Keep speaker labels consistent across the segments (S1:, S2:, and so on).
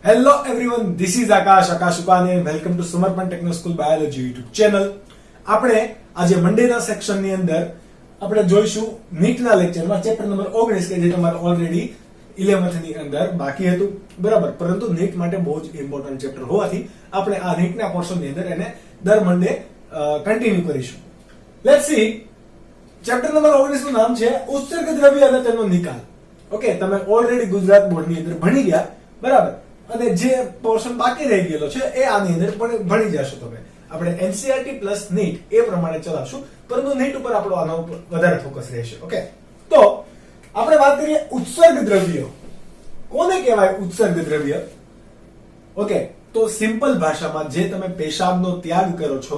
S1: Hello everyone, this is Akash Upani and welcome to Samarpan Techno School Biology YouTube channel. આપણે આજે મંડેના સેક્શનની અંદર આપણે જોઈશું નીટના લેક્ચરમાં ચેપ્ટર નંબર 19 કે જે તમારે ઓલરેડી 11th ની અંદર બાકી હતું બરાબર, પરંતુ નીટ માટે બહુ જ ઇમ્પોર્ટન્ટ ચેપ્ટર હોવાથી આપણે આ નીટના પોર્શનની અંદર એને દર મંડે કન્ટિન્યુ કરીશું. લેટ્સ સી ચેપ્ટર નંબર 19 નું નામ છે ઉત્સર્ગ દ્રવ્ય અને તેનો નિકાલ. ઓકે, તમે ઓલરેડી ગુજરાત બોર્ડની અંદર ભણી ગયા બરાબર, અને જે પોર્શન બાકી રહી ગયેલો છે એ આની અંદર ભણી જશો તમે. આપણે એનસીઈઆરટી પ્લસ નીટ એ પ્રમાણે ચલાવશું, પરંતુ નીટ ઉપર આપણો આનો વધારે ફોકસ રહેશે. ઓકે, તો આપણે વાત કરીએ ઉત્સર્ગ દ્રવ્યો. કોને કહેવાય ઉત્સર્ગ દ્રવ્ય? ઓકે, તો સિમ્પલ ભાષામાં જે તમે પેશાબનો ત્યાગ કરો છો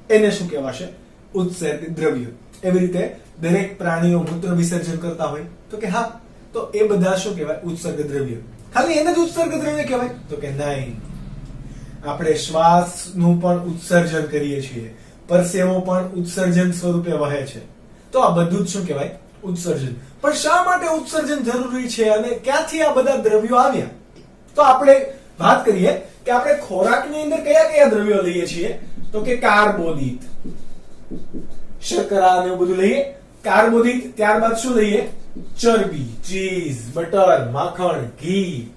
S1: એને શું કહેવાશે? ઉત્સર્ગ દ્રવ્ય. એવી રીતે દરેક પ્રાણીઓ મૂત્ર વિસર્જન કરતા હોય તો કે હા, તો એ બધા શું કહેવાય? ઉત્સર્ગ દ્રવ્ય. ખાલી એને જ ઉત્સર્ગ દ્રવ્ય કહેવાય? તો કે નહીં. આપણે શ્વાસનું પણ ઉત્સર્જન કરીએ છીએ, પરસેવો પણ ઉત્સર્જન સ્વરૂપે વહે છે, તો આ બધું જ શું કહેવાય? ઉત્સર્જન. પણ શા માટે ઉત્સર્જન જરૂરી છે અને ક્યાંથી આ બધા દ્રવ્યો આવ્યા? તો આપણે વાત કરીએ કે આપણે ખોરાકની અંદર કયા કયા દ્રવ્યો લઈએ છીએ? તો કે કાર્બોદિત, શર્કરા ને બધું લઈએ, કાર્બોદિત. ત્યારબાદ શું લઈએ? ચરબી, ચીઝ, બટર, માખણ, ઘી,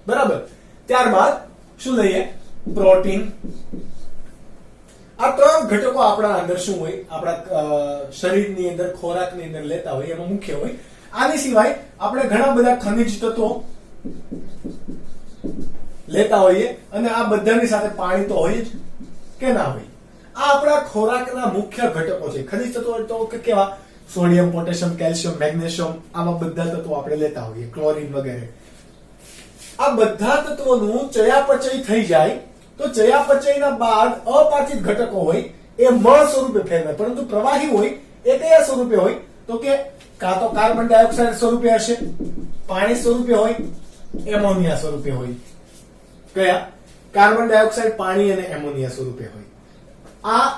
S1: બરાબર. ત્યારબાદ શું લઈએ? પ્રોટીન. આ ત્રણ ઘટકો આપણા અંદર શું હોય? આપણા શરીરની અંદર ખોરાકની અંદર લેતા હોય એમાં મુખ્ય હોય. આની સિવાય આપણે ઘણા બધા ખનિજ તત્વો લેતા હોઈએ, અને આ બધાની સાથે પાણી તો હોય જ કે ના હોય? આ આપણા ખોરાકના મુખ્ય ઘટકો છે. ખનિજ તત્વો તો કેવા? સોડિયમ, પોટેશિયમ, કેલ્શિયમ, મેગ્નેશિયમ, આવા બધા તત્વો આપણે લેતા હોઈએ, ક્લોરીન વગેરે. આ બધા તત્વોનું ચયાપચય થઈ જાય તો ચયાપચયના બાદ અપાચિત ઘટકો હોય એ મળ સ્વરૂપે ફેરવાય, પરંતુ પ્રવાહી હોય એ કયા સ્વરૂપે હોય? તો કે કાં તો કાર્બન ડાયોક્સાઇડ સ્વરૂપે હશે, પાણી સ્વરૂપે હોય, એમોનિયા સ્વરૂપે હોય. કયા? કાર્બન ડાયોક્સાઇડ, પાણી અને એમોનિયા સ્વરૂપે હોય. આ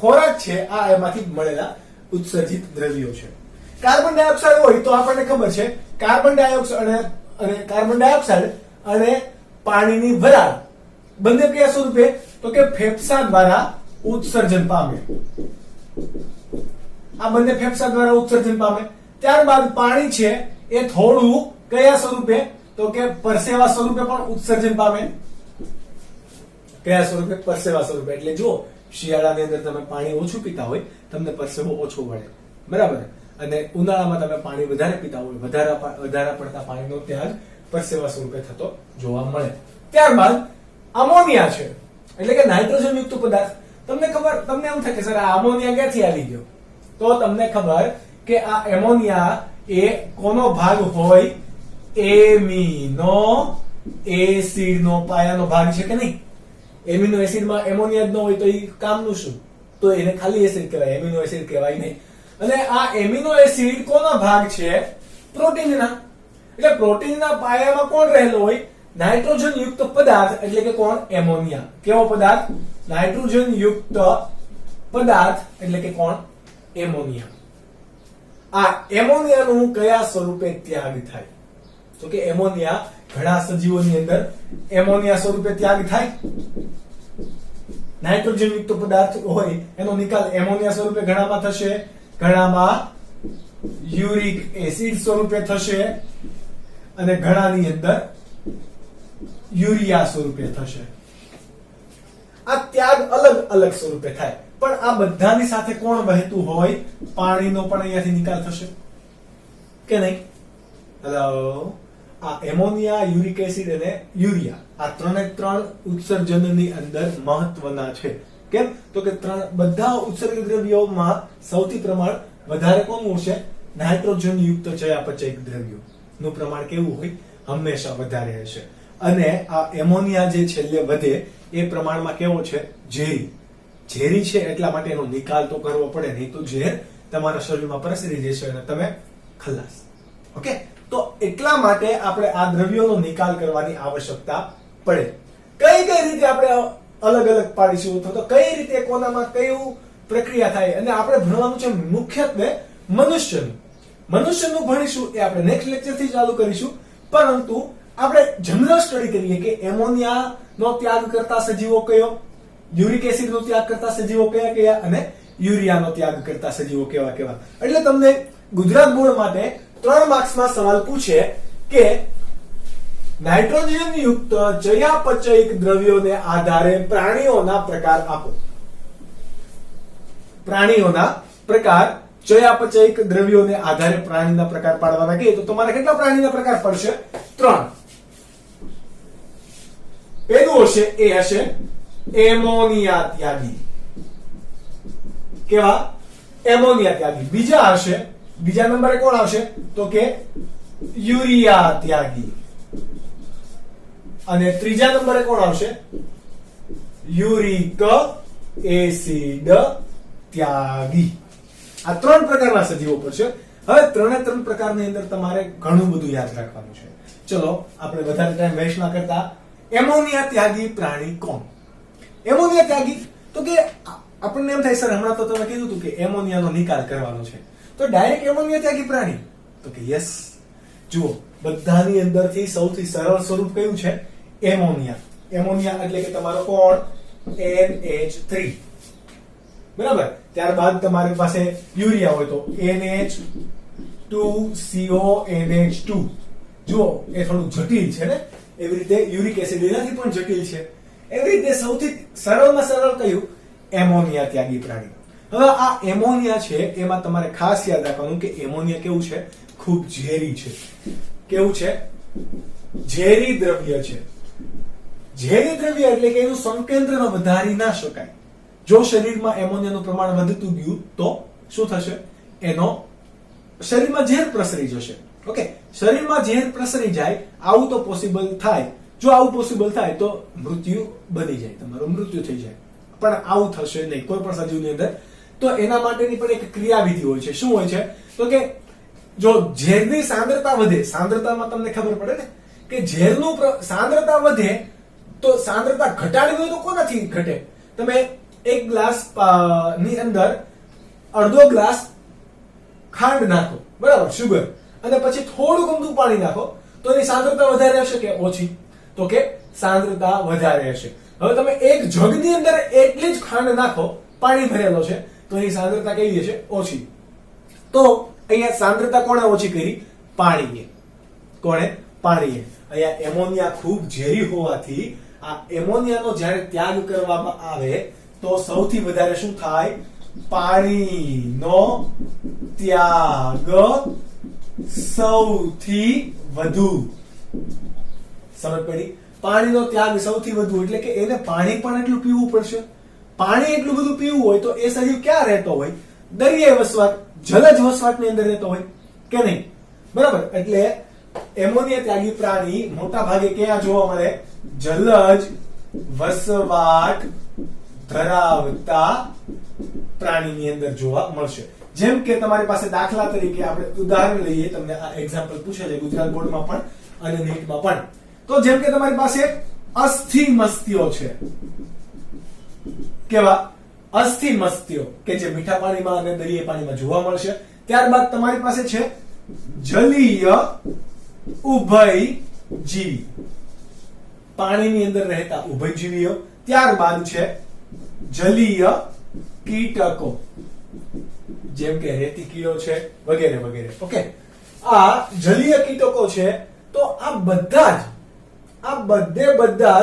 S1: ખોરાક છે, આ એમાંથી મળેલા ઉત્સર્જિત દ્રવ્યો છે. કાર્બન ડાયોક્સાઇડ હોય તો આપણને ખબર છે કાર્બન ડાયોક્સાઇડ અને પાણીની વરાળ બંને કયા સ્વરૂપે? તો કે ફેફસા દ્વારા ઉત્સર્જન પામે. આ બંને ફેફસા દ્વારા ઉત્સર્જન પામે. ત્યારબાદ પાણી છે એ થોડું કયા સ્વરૂપે? તો કે પરસેવા સ્વરૂપે પણ ઉત્સર્જન પામે. કયા સ્વરૂપે? પરસેવા સ્વરૂપે. એટલે જો શિયાળાની અંદર તમે પાણી ઓછું પીતા હોય, તમને પરસેવો ઓછો વળે, બરાબર, અને ઉનાળામાં તમે પાણી વધારે પીતા હોય, વધારે પડતા પાણીનો ત્યાગ પરસેવા સ્વરૂપે થતો જોવા મળે. ત્યારબાદ અમોનિયા છે, એટલે કે નાઇટ્રોજન યુક્ત પદાર્થ. તમને એમ થાય કે સર આ અમોનિયા ક્યાંથી આવી ગયો? તો તમને ખબર કે આ એમોનિયા એ કોનો ભાગ હોય? એમિનો એસિડનો પાયાનો ભાગ છે કે નહીં? એમિનો એસિડમાં એમોનિયા જ ન હોય તો એ કામનું શું? તો એને ખાલી એસિડ કહેવાય, એમિનો એસિડ કહેવાય નહીં. અને આ એમિનો એસિડ કોનો ભાગ છે? પ્રોટીનના. એટલે પ્રોટીનના પાયામાં કોણ રહેલો હોય? નાઇટ્રોજન યુક્ત પદાર્થ, એટલે કે કોણ? એમોનિયા. કેવો પદાર્થ? નાઇટ્રોજન યુક્ત પદાર્થ, એટલે કે કોણ? એમોનિયા. આ એમોનિયાનું કયા સ્વરૂપે ત્યાગ થાય? તો કે એમોનિયા ઘણા સજીવોની અંદર એમોનિયા સ્વરૂપે ત્યાગ થાય. નાઇટ્રોજન યુક્ત પદાર્થ હોય એનો નિકાલ એમોનિયા સ્વરૂપે ઘણામાં થશે, ઘણામાં યુરિક એસિડ સ્વરૂપે થશે, અને ઘણાની અંદર યુરિયા સ્વરૂપે થશે. આ ત્યાગ અલગ અલગ સ્વરૂપે થાય, પણ આ બધાની સાથે કોણ વહેતું હોય? પાણીનો પણ અહીંયાથી નિકાલ થશે કે નહીં? હેલો, આ એમોનિયા, યુરિક એસિડ અને યુરિયા, આ ત્રણે ત્રણ ઉત્સર્જનની અંદર મહત્વના છે. કેમ? તો કે બધા ઉત્સર્ગ દ્રવ્યોમાં સૌથી પ્રમાણ વધારે કોનું છે? નાઇટ્રોજન યુક્ત ચયાપચય દ્રવ્યો નું પ્રમાણ કેવું હોય? હંમેશા વધારે હશે. અને આ એમોનિયા જે છેલ્લે વધે એ પ્રમાણમાં કેવો છે? ઝેરી. ઝેરી છે એટલા માટે એનો નિકાલ તો કરવો પડે, નહીં તો ઝેર તમારા શરીરમાં પ્રસરી જશે અને તમે ખલાસ. ઓકે, તો એટલા માટે આપણે આ દ્રવ્યોનો નિકાલ કરવાની આવશ્યકતા પડે. કઈ રીતે આપણે અલગ અલગ પાડીશું, તો કઈ રીતે કોનામાં કયું પ્રક્રિયા થાય? અને આપણે ભણવાનું છે મુખ્યત્વે મનુષ્યનું ભણીશું, એ આપણે નેક્સ્ટ લેક્ચર થી ચાલુ કરીશું. પરંતુ આપણે જનરલ સ્ટડી કરીએ કે એમોનિયાનો ત્યાગ કરતા સજીવો કયો, યુરિક એસિડનો ત્યાગ કરતા સજીવો કયા કયા અને યુરિયાનો ત્યાગ કરતા સજીવો કેવા કેવા. એટલે તમને ગુજરાત બોર્ડ માટે 3 માર્ક્સમાં સવાલ પૂછે કે નાઇટ્રોજન યુક્ત ચયાપચયિક દ્રવ્યોને આધારે પ્રાણીઓના પ્રકાર આપો. પ્રાણીઓના પ્રકાર, ચયાપચયિક દ્રવ્યોને આધારે પ્રાણીના પ્રકાર પાડવાના કહીએ તો તમારે કેટલા પ્રાણીના પ્રકાર પડશે? 3. પહેલું હશે એ હશે એમોનિયા ત્યાગી. કેવા? એમોનિયા ત્યાગી. બીજા હશે, બીજા નંબરે કોણ આવશે? તો કે યુરિયા ત્યાગી. અને ત્રીજા નંબરે કોણ આવશે? યુરિક એસિડ ત્યાગી. આ 3 પ્રકારના સજીવો પડશે. હવે 3 પ્રકારની અંદર તમારે ઘણું બધું યાદ રાખવાનું છે. ચલો આપણે વધારે ટાઈમ વેસ્ટ ના કરતા, એમોનિયા ત્યાગી પ્રાણી કોણ? એમોનિયા ત્યાગી તો કે આપણને એમ થાય સર હમણાં તો તમે કીધું હતું કે એમોનિયાનો નિકાલ કરવાનો છે, તો ડાયરેક્ટ એમોનિયા ત્યાગી પ્રાણી? તો કે યસ. જુઓ, બધાની અંદરથી સૌથી સરળ સ્વરૂપ કયું છે? એમોનિયા. એમોનિયા એટલે કે તમારો કોણ? NH3. બરાબર. ત્યારબાદ તમારી પાસે યુરિયા હોય તો NH2CONH2. જુઓ, એ થોડું જટિલ છે ને, એવી રીતે યુરિક એસિડ એનાથી પણ જટિલ છે. એવી રીતે સૌથી સરળમાં સરળ કયું? એમોનિયા ત્યાગી પ્રાણી. હવે આ એમોનિયા છે એમાં તમારે ખાસ યાદ રાખવાનું કે એમોનિયા કેવું છે? ખૂબ ઝેરી છે. કેવું છે? ઝેરી દ્રવ્ય છે. ઝેરી દ્રવ્ય એટલે કે એનું સંકેન્દ્ર વધારી ના શકાય. જો શરીરમાં એમોનિયાનું પ્રમાણ વધતું ગયું તો શું થશે? એનો શરીરમાં ઝેર પ્રસરી જશે. ઓકે, શરીરમાં ઝેર પ્રસરી જાય, આવું તો પોસિબલ થાય. જો આવું પોસિબલ થાય તો મૃત્યુ બની જાય, તમારું મૃત્યુ થઈ જાય. પણ આવું થશે નહીં કોઈ પણ સજીવની અંદર. તો એના માટેની પણ એક ક્રિયાવિધિ હોય છે. શું હોય છે? તો કે જો ઝેરની સાંદ્રતા વધે, સાંદ્રતામાં તમને ખબર પડે ને કે ઝેરનું સાંદ્રતા વધે તો સાંદ્રતા ઘટાડવી હોય તો કોનાથી ઘટે? તમે 1 ગ્લાસ ની અંદર અડધો ગ્લાસ ખાંડ નાખો, બરાબર, શુગર, અને પછી થોડું ગમતું પાણી નાખો તો એની સાંદ્રતા વધારે હશે કે ઓછી? તો કે સાંદ્રતા વધારે હશે. હવે તમે 1 જગની અંદર એટલી જ ખાંડ નાખો, પાણી ભરેલો છે, તો એની સાંદ્રતા કેવી હશે? ઓછી. તો અહીંયા સાંદ્રતા કોણે ઓછી કરી? પાણીએ. કોણે? પાણીએ. અહીંયા એમોનિયા ખૂબ ઝેરી હોવાથી આ એમોનિયાનો જ્યારે ત્યાગ કરવામાં આવે તો સૌથી વધારે શું થાય? પાણીનો ત્યાગ સૌથી વધુ. સમજ પડી? પાણીનો ત્યાગ સૌથી વધુ એટલે કે એને પાણી પણ એટલું પીવું પડશે. પાણી એટલું બધું પીવું હોય તો એ સજીવ ક્યાં રહેતો હોય? દરિયાઈ વસવાટ, જલજ વસવાટની અંદર રહેતો હોય કે નહીં? બરાબર. એટલે એમોનિયા ત્યાગી પ્રાણી મોટા ભાગે ક્યાં જોવા મળે? જલજ વસવાટ ધરાવતા પ્રાણીની અંદર જોવા મળશે. જેમ કે તમારી પાસે દાખલા તરીકે આપણે ઉદાહરણ લઈએ, તમને આ એક્ઝામ્પલ પૂછે છે ગુજરાત બોર્ડમાં પણ અને નીટમાં પણ. તો જેમ કે તમારી પાસે અસ્થિ મત્સ્યો છે. કેવા? અસ્થિ મત્સ્યો કે જે મીઠા પાણીમાં અને દરિયાઈ પાણીમાં જોવા મળશે. ત્યારબાદ તમારી પાસે છે જલીય ઉભયજીવી, પાણીની અંદર રહેતા ઉભયજીવીઓ. ત્યારબાદ છે જલીય કીટકો, જેમ કે રેતી કીડો છે વગેરે વગેરે. ઓકે, આ જલીય કીટકો છે. તો આ બધા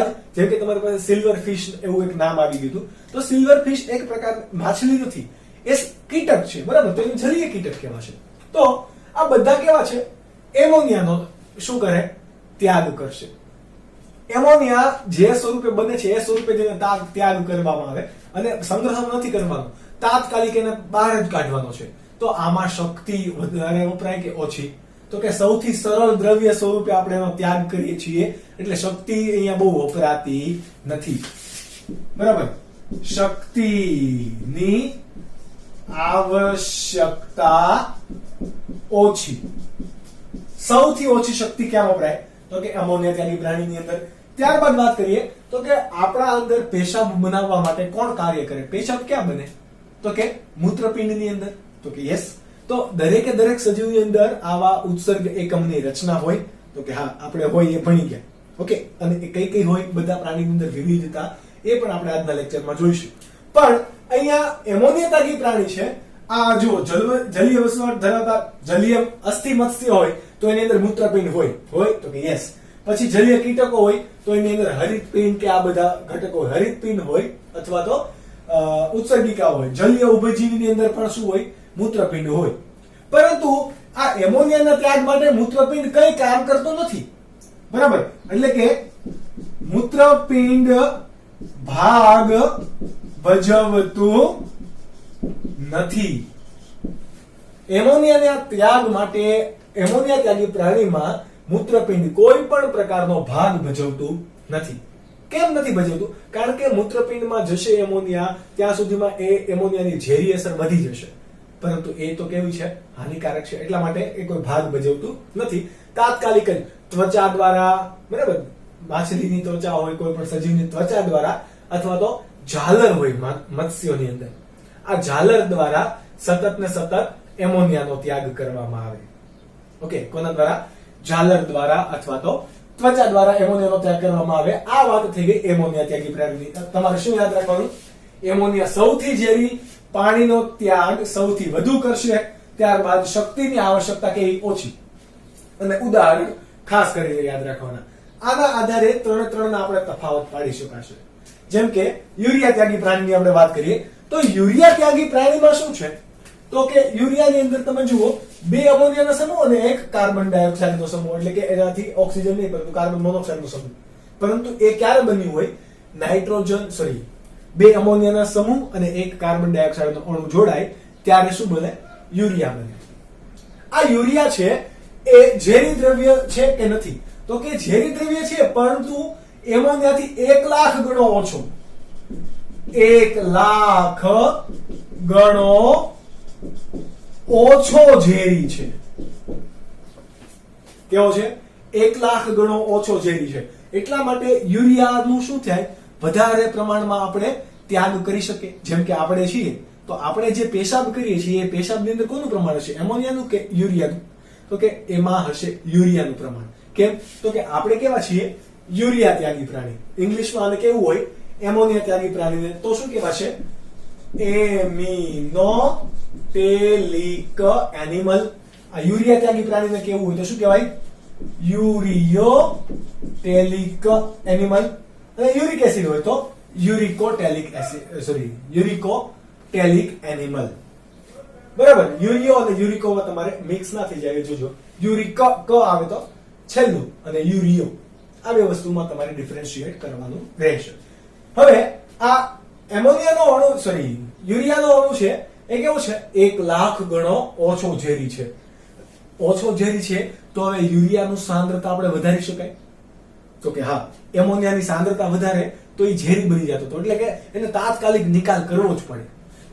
S1: જ જેમ કે તમારી પાસે સિલ્વર ફિશ એવું એક નામ આવી ગયું. તો સિલ્વર ફિશ એક પ્રકાર માછલી નથી, એ કીટક છે, બરાબર. તો એને જલીય કીટક કહેવાશે. તો આ બધા કેવા છે? એમોનિયાનો શું કરે? ત્યાગ કરશે. એમોનિયા જે સ્વરૂપે બને છે એ સ્વરૂપે જેને ત્યાગ કરવામાં આવે અને સંગ્રહ નથી કરવાનો, તાત્કાલિક એને બહાર જ કાઢવાનો છે. તો આમાં શક્તિ વધારે વપરાય કે ઓછી? તો કે સૌથી સરળ દ્રવ્ય સ્વરૂપે આપણે એનો ત્યાગ કરીએ છીએ, એટલે શક્તિ અહીંયા બહુ વપરાતી નથી. બરાબર. શક્તિની આવશ્યકતા ઓછી. સૌથી ઓછી શક્તિ ક્યાં વપરાય? તો કે એમોનિયા ત્યાગી પ્રાણીની અંદર. ત્યારબાદ વાત કરીએ તો કે આપણા અંદર પેશાબ બનાવવા માટે કોણ કાર્ય કરે? પેશાબ ક્યાં બને? તો કે મૂત્રપિંડની અંદર. તો કે યસ. તો દરેકે દરેક સજીવની અંદર આવા ઉત્સર્ગ એકમની રચના હોય. તો કે હા, આપણે હોય એ ભણી ગયા. ઓકે, અને એ કઈ કઈ હોય બધા પ્રાણીની અંદર વિવિધતા એ પણ આપણે આજના લેક્ચરમાં જોઈશું. પણ અહીંયા એમોનિયા ત્યાગી પ્રાણી છે. આ જુઓ, જલીય વસવાટ ધરાવતા જલીય અસ્થિ મત્સ્ય હોય તો એની અંદર મૂત્રપિંડ હોય તો કે યસ. પછી જલીય કીટકો હોય તો એની અંદર હરિતપિંડ કે આ બધા ઘટકો હોય. હરિતપિંડ હોય અથવા તો ઉત્સર્ગિકા હોય. જલીય ઉભયજીવીની અંદર પણ શું હોય? મૂત્રપિંડ હોય. પરંતુ આ એમોનિયાના ત્યાગ માટે મૂત્રપિંડ કઈ કામ કરતો નથી, બરાબર? એટલે કે મૂત્રપિંડ ભાગ ભજવતું નથી. એમોનિયાના ત્યાગ માટે એમોનિયા ત્યાગી પ્રાણીમાં મૂત્રપિંડ કોઈ પણ પ્રકારનો ભાગ ભજવતું નથી. કેમ નથી ભજવતું? કારણ કે મૂત્રપિંડમાં જશે એમોનિયા, ત્યાં સુધીમાં એ એમોનિયાની ઝેરી અસર વધી જશે. પરંતુ એ તો કેવી છે? હાનિકારક છે. એટલા માટે એ કોઈ ભાગ ભજવતું નથી. તાત્કાલિક જ ત્વચા દ્વારા, બરાબર, માછલીની ત્વચા હોય, કોઈ પણ સજીવની ત્વચા દ્વારા અથવા તો ઝાલર હોય મત્સ્યોની અંદર, આ ઝાલર દ્વારા સતત ને સતત એમોનિયાનો ત્યાગ કરવામાં આવે. ઓકે, કોના દ્વારા? ઝાલર દ્વારા અથવા તો ત્વચા દ્વારા એમોનિયાનો ત્યાગ કરવામાં આવે. આ વાત થઈ ગઈ એમોનિયા ત્યાગી પ્રાણીની. તમારે શું યાદ રાખવાનું? એમોનિયા સૌથી ઝેરી, પાણીનો ત્યાગ સૌથી વધુ કરશે, ત્યારબાદ શક્તિની આવશ્યકતા કેવી? ઓછી. અને ઉદાહરણ ખાસ કરીને યાદ રાખવાના. આના આધારે ત્રણના આપણે તફાવત પાડી શકાશે. જેમ કે યુરિયા ત્યાગી પ્રાણીની આપણે વાત કરીએ તો યુરિયા ત્યાગી પ્રાણીમાં શું છે? તો કે યુરિયાની અંદર તમે જુઓ 2 અમોનિયાના સમૂહ અને 1 કાર્બન ડાયોક્સાઇડનો સમૂહ, એટલે કે એનાથી ઓક્સિજન નહીં પરંતુ કાર્બન મોનોક્સાઇડનો સમૂહ. પરંતુ એ ક્યારે બન્યું હોય? નાઇટ્રોજન 2 અમોનિયાના સમૂહ અને 1 કાર્બન ડાયોક્સાઇડનો અણુ જોડાય ત્યારે શું બને? યુરિયા બને. આ યુરિયા છે એ ઝેરી દ્રવ્ય છે કે નથી? તો કે ઝેરી દ્રવ્ય છે, પરંતુ એમોનિયાથી 1 લાખ ગણો ઓછો. 1 લાખ ગણો ઓછો ઝેરી છે. કેવો છે? 1 લાખ ગણો ઓછો ઝેરી છે. એટલા માટે યુરિયાનું શું થાય? વધારે પ્રમાણમાં આપણે ત્યાગ કરી શકીએ. જેમ કે આપણે છીએ તો આપણે જે પેશાબ કરીએ છીએ એ પેશાબની અંદર કોનું પ્રમાણ હશે? એમોનિયાનું કે યુરિયાનું? તો કે એમાં હશે યુરિયાનું પ્રમાણ. કેમ? તો કે આપણે કેવા છીએ? યુરિયા ત્યાગી પ્રાણી. ઇંગ્લિશમાં આને કેવું હોય? એમોનિયા ત્યાગી પ્રાણીને તો શું કહેવાશે? એમિનોટેલિક એનિમલ. આ યુરિયા ત્યાગી પ્રાણીને કેવું હોય તો શું કહેવાય? યુરિયોટેલિક એનિમલ. અને યુરિક એસિડ હોય તો યુરિકોટેલિક એનિમલ. બરાબર? યુરિયો અને યુરિકો તમારે મિક્સ ના થઈ જાય, જોજો. યુરિક ક આવે તો છેલ્લું અને યુરિયો, આ બે વસ્તુમાં તમારે ડિફરન્શિએટ કરવાનું રહેશે. હવે આ એમોનિયાનો અણુ યુરિયાનો અણુ છે એ કેવો છે? 1 લાખ ગણો ઓછો ઝેરી છે. ઓછો ઝેરી છે તો હવે યુરિયાનું સાંદ્રતા આપણે વધારી શકાય? તો કે હા, એમોનિયાની સાંદ્રતા વધારે તો એ ઝેરી બની જતો હતો, એટલે કે એને તાત્કાલિક નિકાલ કરવો જ પડે.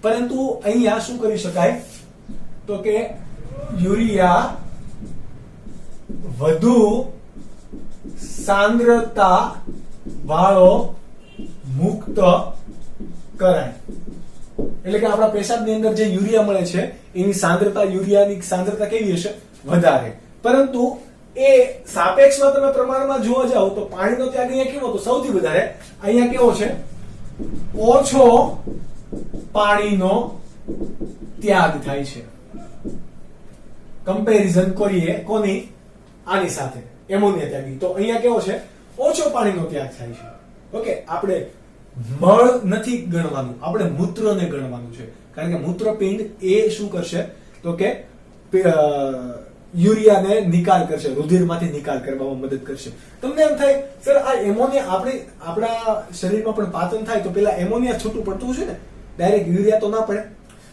S1: પરંતુ અહીંયા શું કરી શકાય? તો કે યુરિયા વધુ સાંદ્રતા વાળો મુક્ત કરાય. એટલે કે આપણા પેશાબની અંદર જે યુરિયા મળે છે એની સાંદ્રતા, યુરિયાની સાંદ્રતા કેવી હશે? વધારે. પરંતુ એ સાપેક્ષમાં તમે પ્રમાણમાં જોવા જાઓ તો પાણીનો ત્યાગ અહીંયા કેવો હતો? સૌથી વધારે. અહીંયા કેવો છે? ઓછો પાણીનો ત્યાગ થાય છે. કમ્પેરિઝન કરીએ કોની? આની સાથે, એમોનિયા ત્યાગી. તો અહીંયા કેવો છે? ઓછો પાણીનો ત્યાગ થાય છે. ઓકે, આપણે મળ નથી ગણવાનું, આપણે મૂત્રને ગણવાનું છે. કારણ કે મૂત્રપિંડ એ શું કરશે? તો કે યુરિયાને નિકાલ કરશે, રુધિરમાંથી નિકાલ કરવામાં મદદ કરશે. તમને એમ થાય સર આ એમોનિયા આપણા શરીરમાં પણ પાચન થાય તો પેલા એમોનિયા છૂટું પડતું છે ને, ડાયરેક્ટ યુરિયા તો ના પડે.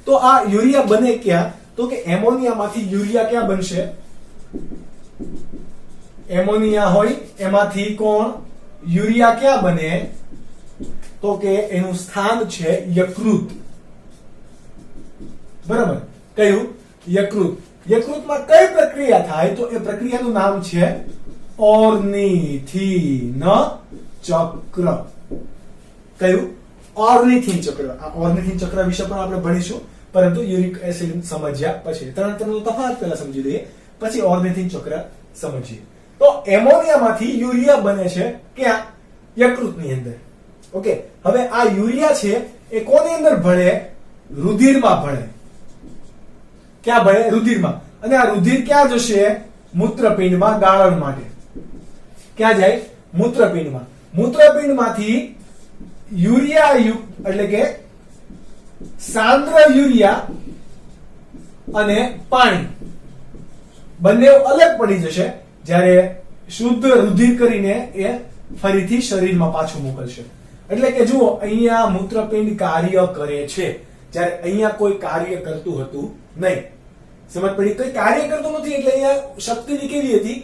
S1: તો આ યુરિયા બને ક્યાં? તો કે એમોનિયામાંથી યુરિયા ક્યાં બનશે? એમોનિયા હોય એમાંથી કોણ? યુરિયા ક્યાં બને? તો કે એનું સ્થાન છે યકૃત. બરાબર? કયું? યકૃત. યકૃતમાં કઈ પ્રક્રિયા થાય? તો એ પ્રક્રિયાનું નામ છે ઓર્નિથિન ચક્ર. કયું? ઓર્નિથિન ચક્ર. આ ઓર્નિથિન ચક્ર વિશે પણ આપણે ભણીશું, પરંતુ યુરિક એસિડ સમજ્યા પછી ત્રણનો તફાવત પહેલા સમજી લઈએ, પછી ઓર્નિથિન ચક્ર સમજીએ. તો એમોનિયામાંથી યુરિયા બને છે ક્યાં? યકૃતની અંદર. ઓકે, હવે આ યુરિયા છે એ કોની અંદર ભળે? રુધિરમાં ભળે. ક્યાં ભળે? રુધિરમાં. અને આ રુધિર ક્યાં જશે? મૂત્રપિંડમાં ગાળણ માટે. ક્યાં જાય? મૂત્રપિંડમાં. મૂત્રપિંડમાંથી યુરિયા યુક્ત એટલે કે સાંદ્ર યુરિયા અને પાણી બંને અલગ પડી જશે જ્યારે શુદ્ધ રુધિર કરીને એ ફરીથી શરીરમાં પાછું મોકલશે. એટલે કે જુઓ, અહીંયા મૂત્રપિંડ કાર્ય કરે છે જ્યારે અહીંયા કોઈ કાર્ય કરતું હતું નહીં. સમજ પડી? કોઈ કાર્ય કરતું નથી એટલે અહીંયા શક્તિની કેવી હતી?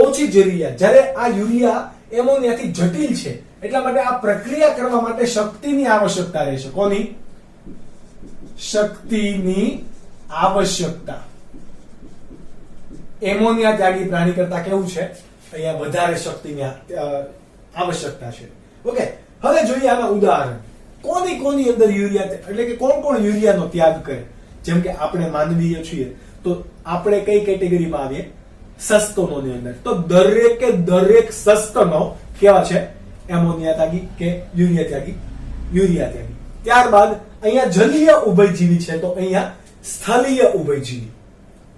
S1: ઓછી જરૂરિયાત. જ્યારે આ યુરિયા એમોનિયાથી જટિલ છે એટલા માટે આ પ્રક્રિયા કરવા માટે શક્તિની આવશ્યકતા રહેશે. કોની? શક્તિની આવશ્યકતા. એમોનિયા ત્યાગી પ્રાણી કરતા કેવું છે? અહીંયા વધારે શક્તિની આવશ્યકતા છે. ઓકે, હવે જોઈએ આના ઉદાહરણ. કોની અંદર યુરિયા એટલે કે કોણ યુરિયાનો ત્યાગ કરે? જેમ કે આપણે માનવીય છીએ તો આપણે કઈ કેટેગરીમાં આવીએ? સસ્તનોની અંદર. તો દરેક સસ્તનો કેવા છે? એમોનિયા ત્યાગી કે યુરિયા ત્યાગી? યુરિયા ત્યાગી. ત્યારબાદ અહીંયા જલીય ઉભયજીવી છે તો અહીંયા સ્થલીય ઉભયજીવી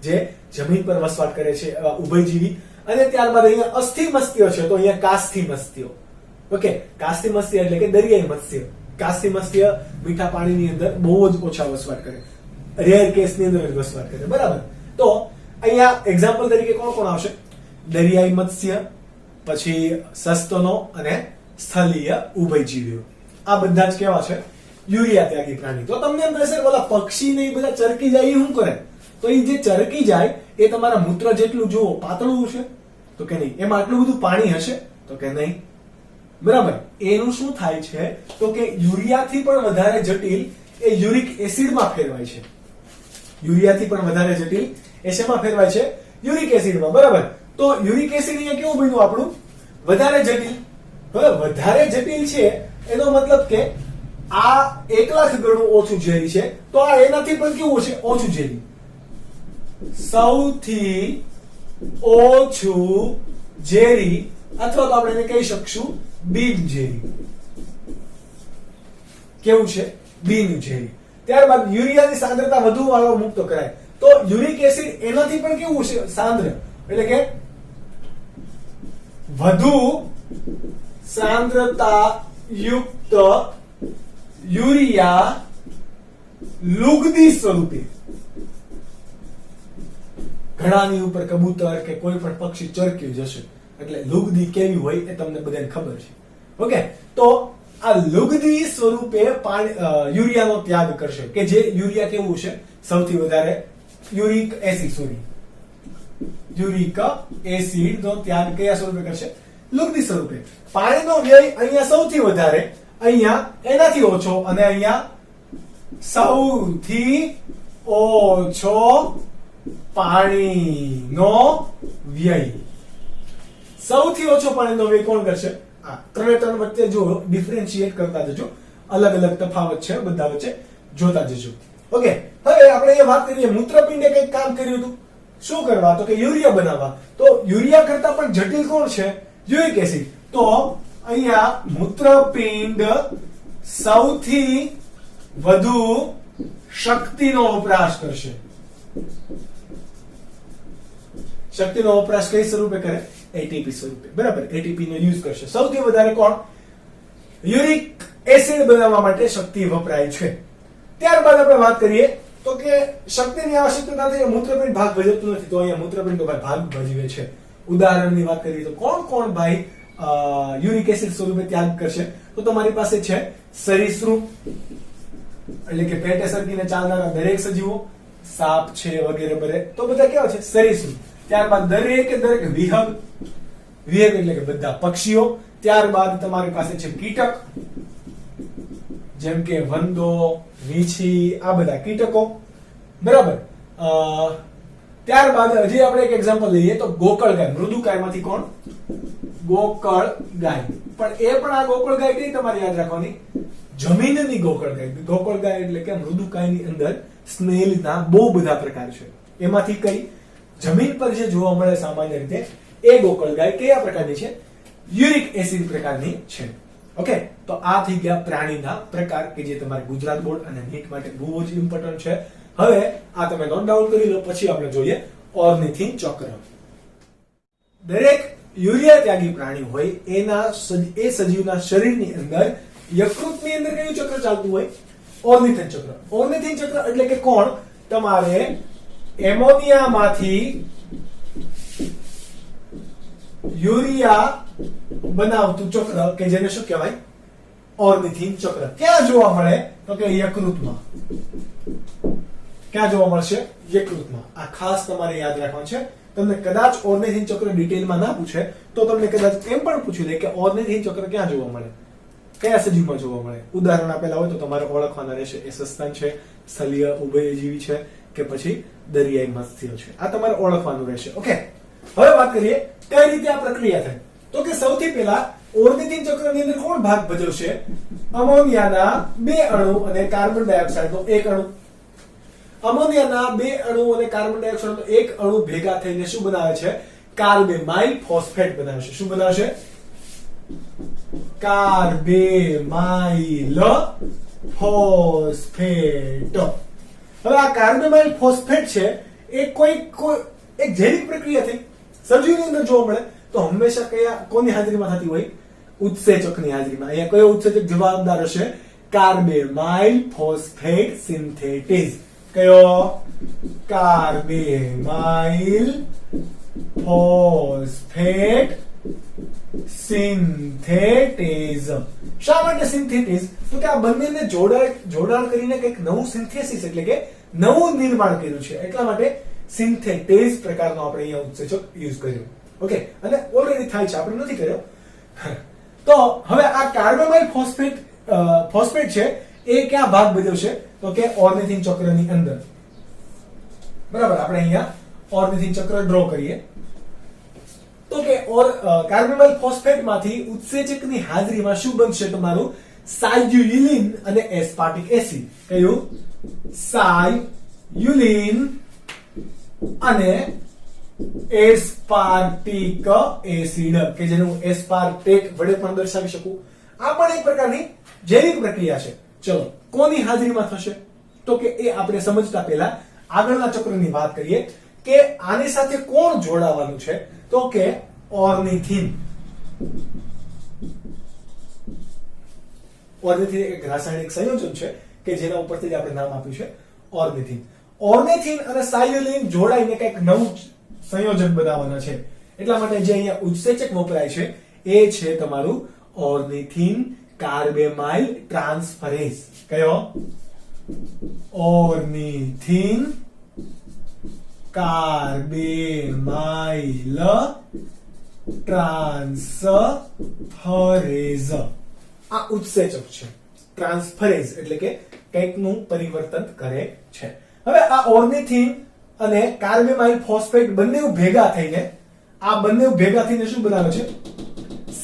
S1: જે જમીન પર વસવાટ કરે છે ઉભયજીવી. અને ત્યારબાદ અહીંયા અસ્થિમત્સ્ય છે તો અહીંયા કાસ્થિમત્સ્ય. ઓકે, કાસ્થિમત્સ્ય એટલે કે દરિયાઈ મત્સ્ય. કાસ્થિમત્સ્ય મીઠા પાણીની અંદર બહુ જ ઓછા વસવાટ કરે, રેર કેસની અંદર જ વસવાટ કરે. બરાબર? તો અહીંયા એક્ઝામ્પલ તરીકે કોણ આવશે? દરિયાઈ મત્સ્ય, પછી સસ્તનો અને સ્થલીય ઉભયજીવીઓ. આ બધા જ કેવા છે? યુરિયા ત્યાગી પ્રાણી. તો તમને એમ કહેશે બોલા પક્ષી ને બધા ચરકી જાય એ શું કરે? તો એ જે ચરકી જાય એ તમારા મૂત્ર જેટલું જુઓ પાતળું છે તો કે નહીં. એમાં આટલું બધું પાણી હશે તો કે નહીં. બરાબર? એનું શું થાય છે તો કે યુરિયાથી પણ વધારે જટિલ એ યુરિક એસિડમાં ફેરવાય છે. યુરિયાથી પણ વધારે જટિલ એ શેમાં ફેરવાય છે? યુરિક એસિડમાં. બરાબર? તો યુરિક એસિડ અહીંયા કેવું બન્યું આપણું? વધારે જટિલ. હવે વધારે જટિલ છે એનો મતલબ કે આ 1,00,000 ગણું ઓછું ઝેરી છે તો આ એનાથી પણ કેવું છે? ઓછું ઝેરી. સૌથી ઓછું ઝેરી અથવા તો આપણે એને કહી શકશું બિનઝેરી. કેવું છે? બિનઝેરી. ત્યારબાદ યુરિયાની સાંદ્રતા વધુ વાળો મુક્ત કરાય તો યુરિક એસિડ એનાથી પણ કેવું છે? સાંદ્ર. એટલે કે વધુ સાંદ્રતા યુક્ત યુરિયા લુગદી સ્વરૂપે ઘડાની ઉપર કબૂતર કે કોઈ પણ પક્ષી ચરક્યું જશે એટલે લુગદી કેવી હોય એ તમને બધાને ખબર છે. ઓકે, તો આ લુગદી સ્વરૂપે યુરિયાનો ત્યાગ કરશે કે જે યુરિયા કેવું છે? સૌથી વધારે યુરિક એસિડ નો ત્યાગ કયા સ્વરૂપે કરશે? લુગદી સ્વરૂપે. પાણીનો વ્યય અહીંયા સૌથી વધારે, અહીંયા એનાથી ઓછો અને અહીંયા સૌથી ઓછો પાણીનો વ્યય. સૌથી ઓછો પાણીનો વ્યય કોણ કરશે? ત્રણ વચ્ચે જો ડિફરન્શિએટ કરતા જજો, અલગ અલગ તફાવત છે બધા વચ્ચે જોતા જજો. ઓકે, હવે આપણે એ વાત કરીએ મૂત્રપિંડે કંઈક કામ કર્યું હતું. શું કરવા? તો કે યુરિયા બનાવવા. તો યુરિયા કરતા પણ જટિલ કોણ છે? Uric acid. તો અહીંયા મૂત્રપિંડ સૌથી વધુ શક્તિનો વપરાશ કરશે. શક્તિનો વપરાશ કઈ સ્વરૂપે કરે? એટીપી સ્વરૂપે. બરાબર? એટીપી નો યુઝ કરશે. સૌથી વધારે કોણ? યુરિક એસિડ બનાવવા માટે શક્તિ વપરાય છે. ત્યારબાદ આપણે વાત કરીએ તો કે શક્તિની આવશ્યકતા નથી, મૂત્રપિંડ ભાગ ભજવતું નથી તો અહીંયા મૂત્રપિંડ તો ભાગ ભજવે છે. ઉદાહરણની વાત કરીએ તો કોણ ભાઈ યુરિક એસિડ સ્વરૂપે ત્યાગ કરશે? તો તમારી પાસે છે સરીસૃપ એટલે કે પેટે સરકીને ચાલનારા દરેક સજીવો, સાપ છે વગેરે બરે, તો બધા કેવા છે? સરીસૃપ. ત્યારબાદ દરેક વિહગ એટલે કે બધા પક્ષીઓ. ત્યારબાદ તમારી પાસે છે કીટક જેમ કે વંદો, વીછી, આ બધા કીટકો. બરાબર? ત્યારબાદ હજી આપણે એક એક્ઝામ્પલ લઈએ તો ગોકળ ગાય. મૃદુકાયમાંથી કોણ? ગોકળ ગાય. પણ એ પણ આ ગોકળ ગાય કઈ તમારે યાદ રાખવાની? જમીનની ગોકળ ગાય. ગોકળ ગાય એટલે કે મૃદુકાયની અંદર સ્નેલના બહુ બધા પ્રકાર છે. એમાંથી કઈ જમીન પર જે જોવા મળે સામાન્ય રીતે એ ગોકળ ગાય કયા પ્રકારની છે? યુરિક એસિડ પ્રકારની છે. ઓકે, તો આ થઈ ગયા પ્રાણીના પ્રકાર કે જે તમારે ગુજરાત બોર્ડ અને નીટ માટે બહુ જ ઇમ્પોર્ટન્ટ છે. હવે આ તમે નોટ ડાઉન કરી લો. પછી આપણે જોઈએ ઓર્નિથિન ચક્ર. દરેક યુરિયા ત્યાગી પ્રાણી હોય એના એ સજીવના શરીરની અંદર યકૃતની અંદર કયું ચક્ર ચાલતું હોય? ઓર્નિથિન ચક્ર. ઓર્નિથિન ચક્ર એટલે કે કોણ? તમારે એમોનિયામાંથી યુરિયા બનાવતું ચક્ર કે જેને શું કહેવાય? ઓર્નિથિન ચક્ર. ક્યાં જોવા મળે? તો કે યકૃતમાં. ક્યાં જોવા મળશે? યકૃતમાં. આ ખાસ તમારે યાદ રાખવાનું છે. તમને કદાચ ઓર્નિથિન ચક્ર ડિટેલમાં ના પૂછે તો તમને કદાચ એમ પણ પૂછી લે કે ઓર્નિથિન ચક્ર ક્યાં જોવા મળે, કયા સજીવમાં જોવા મળે. ઉદાહરણ આપેલા હોય તો તમારે ઓળખવાના રહેશે. એ સસ્તન છે, સ્થલીય ઉભયજીવી છે કે પછી દરિયાઈ મત્સ્ય છે. આ તમારે ઓળખવાનું રહેશે. ઓકે, હવે વાત કરીએ કઈ રીતે આ પ્રક્રિયા થાય. તો કે સૌથી પહેલા ઓર્નિથિન ચક્રની અંદર કોણ ભાગ ભજવશે? અમોનિયાના 2 અણુ અને કાર્બન ડાયોક્સાઇડનો 1 અણુ. અમોનિયાના 2 અણુ અને કાર્બન ડાયોક્સાઇડનો 1 અણુ ભેગા થઈને શું બનાવે છે? કાર્બેમાઇલ ફોસ્ફેટ બનાવશે. શું બનાવશે? કાર્બેમાઇલ ફોસ્ફેટ. હવે આ કાર્બેમાઇલ ફોસ્ફેટ છે એ કોઈ એક જૈવિક પ્રક્રિયા થઈ સજીવની અંદર જોવા મળે તો હંમેશા કયા કોની હાજરીમાં થતી હોય? ઉત્સેચકની હાજરીમાં. અહીંયા કયો ઉત્સેચક જવાબદાર હશે? કાર્બેમાઇલ ફોસ્ફેટ સિન્થેટેઝ. કયો? કાર્બેમાઇલ ફોસ્ફેટ સિન્થેટેઝ. શા માટે સિન્થેટેઝ? તો કે આ બંનેને જોડાણ કરીને કંઈક નવું સિન્થેસિસ એટલે કે નવું નિર્માણ કર્યું છે. એટલા માટે સિન્થેટેઝ પ્રકારનો આપણે અહીંયા ઉત્સેચક યુઝ કર્યો. ઓકે, અને ઓલરેડી થાય છે, આપણે નથી કર્યો. તો હવે આ કાર્બેમાઇલ ફોસ્ફેટ છે એ ક્યાં ભાગ ભજવશે? તો કે ઓર્નિથિન ચક્રની અંદર. બરાબર, આપણે અહીંયા ઓર્નિથિન ચક્ર ડ્રો કરીએ. તો કે કાર્બેમાઇલ ફોસ્ફેટમાંથી ઉત્સેચકની હાજરીમાં શું બનશે? તમારું સાયલ્યુલિન અને એસ્પાર્ટિક એસિડ. કયું? સાયલ્યુલિન અને એસ્પાર્ટિક એસિડ કે જેને હું એસ્પાર્ટેટ વડે પણ દર્શાવી શકું. આ પણ એક પ્રકારની જૈવિક પ્રક્રિયા છે. ચલો, કોની હાજરીમાં થશે? તો કે એ આપણે સમજતા પહેલા આગળના ચક્રની વાત કરીએ કે આની સાથે કોણ જોડાવાનું છે? તો કે ઓર્નિથિન. ઓર્નિથિન એક રાસાયણિક સંયોજન છે કે જેના ઉપરથી જ આપણે નામ આપ્યું છે ઓર્નિથિન. ઓર્નિથિન અને સાયલ્યુલિન જોડાઈને કંઈક નવું સંયોજન બનાવવાના છે. એટલા માટે જે અહીંયા ઉત્સેચક વપરાય છે એ છે તમારું ઓર્નિથિન કાર્બેમાઇલ ટ્રાન્સફરેઝ. કયો? ઓર્નિથિન કાર્બેમાઇલ ટ્રાન્સફરેઝ. આ ઉત્સેચક છે. ટ્રાન્સફરેઝ એટલે કે કંઈકનું પરિવર્તન કરે છે. હવે આ ઓર્નિથિન અને કાર્બેમાઇલ ફોસ્ફેટ બંને ભેગા થઈને શું બનાવે છે?